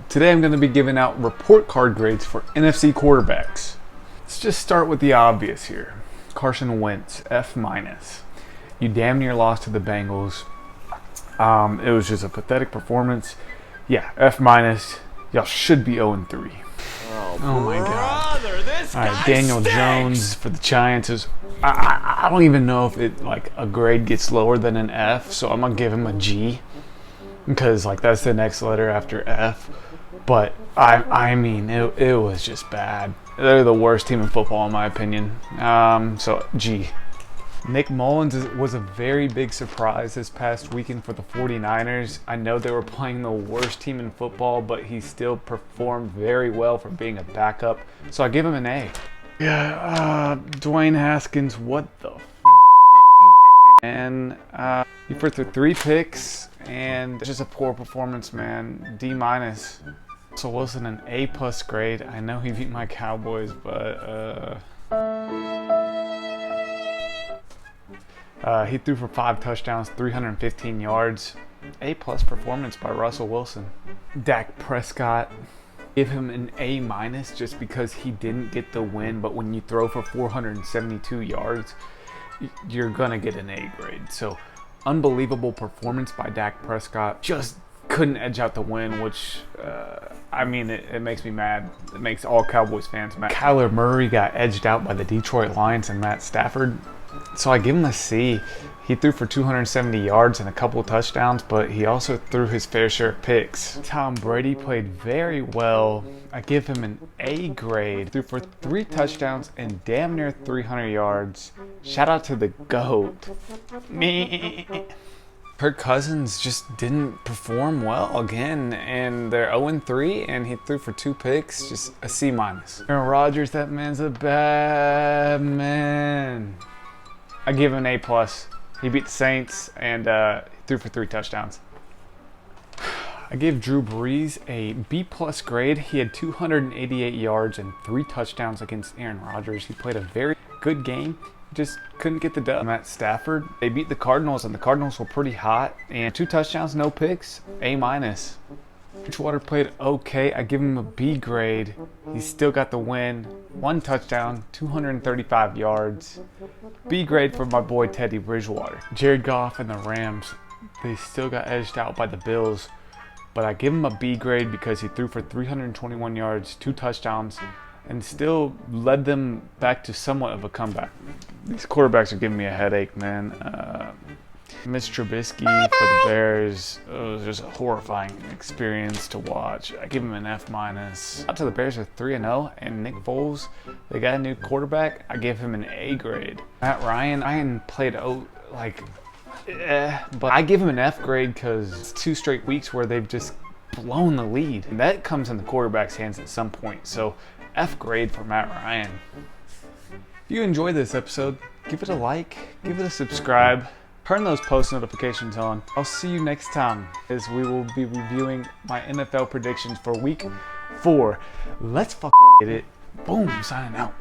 Today I'm going to be giving out report card grades for NFC quarterbacks. Let's just start with the obvious here. Carson Wentz, F-. You damn near lost to the Bengals. It was just a pathetic performance. Yeah, F-. Y'all should be 0-3. Oh my God. All right, Daniel Jones for the Giants is. I don't even know if a grade gets lower than an F, so I'm gonna give him a G because that's the next letter after F. But I mean it was just bad. They're the worst team in football in my opinion. So G. Nick Mullins was a very big surprise this past weekend for the 49ers. I know they were playing the worst team in football, but he still performed very well for being a backup. So I give him an A. Yeah, Dwayne Haskins, what the and he threw 3 picks and just a poor performance, man. D-. So Wilson, an A+ grade. I know he beat my Cowboys, but he threw for 5 touchdowns, 315 yards. A+ performance by Russell Wilson. Dak Prescott, give him an A- just because he didn't get the win, but when you throw for 472 yards, you're gonna get an A grade. So unbelievable performance by Dak Prescott. Just couldn't edge out the win, which I mean it makes me mad. It makes all Cowboys fans mad. Kyler Murray got edged out by the Detroit Lions and Matt Stafford. So I give him a C. He threw for 270 yards and a couple touchdowns, but he also threw his fair share of picks. Tom Brady played very well. I give him an A grade. Threw for 3 touchdowns and damn near 300 yards. Shout out to the GOAT. Me. Kirk Cousins just didn't perform well again, and they're 0-3, and he threw for 2 picks, just a C-. Aaron Rodgers, that man's a bad man. I give him an A+. He beat the Saints and threw for 3 touchdowns. I gave Drew Brees a B+ grade. He had 288 yards and 3 touchdowns against Aaron Rodgers. He played a very good game. Just couldn't get the dub. Matt Stafford, they beat the Cardinals, and the Cardinals were pretty hot. And 2 touchdowns, no picks, A-. Bridgewater played okay. I give him a B grade. He still got the win. 1 touchdown, 235 yards. B grade for my boy Teddy Bridgewater. Jared Goff and the Rams, they still got edged out by the Bills. But I give him a B grade because he threw for 321 yards, 2 touchdowns, and still led them back to somewhat of a comeback. These quarterbacks are giving me a headache, man. Mitch Trubisky for the Bears, it was just a horrifying experience to watch. I give him an F-. Out to the Bears are 3-0, and Nick Foles, they got a new quarterback. I give him an A grade. Matt Ryan played but I give him an F grade because it's 2 straight weeks where they've just blown the lead. And that comes in the quarterback's hands at some point. So F grade for Matt Ryan. If you enjoyed this episode, give it a like, give it a subscribe, turn those post notifications on. I'll see you next time as we will be reviewing my NFL predictions for week 4. Let's get it. Boom, signing out.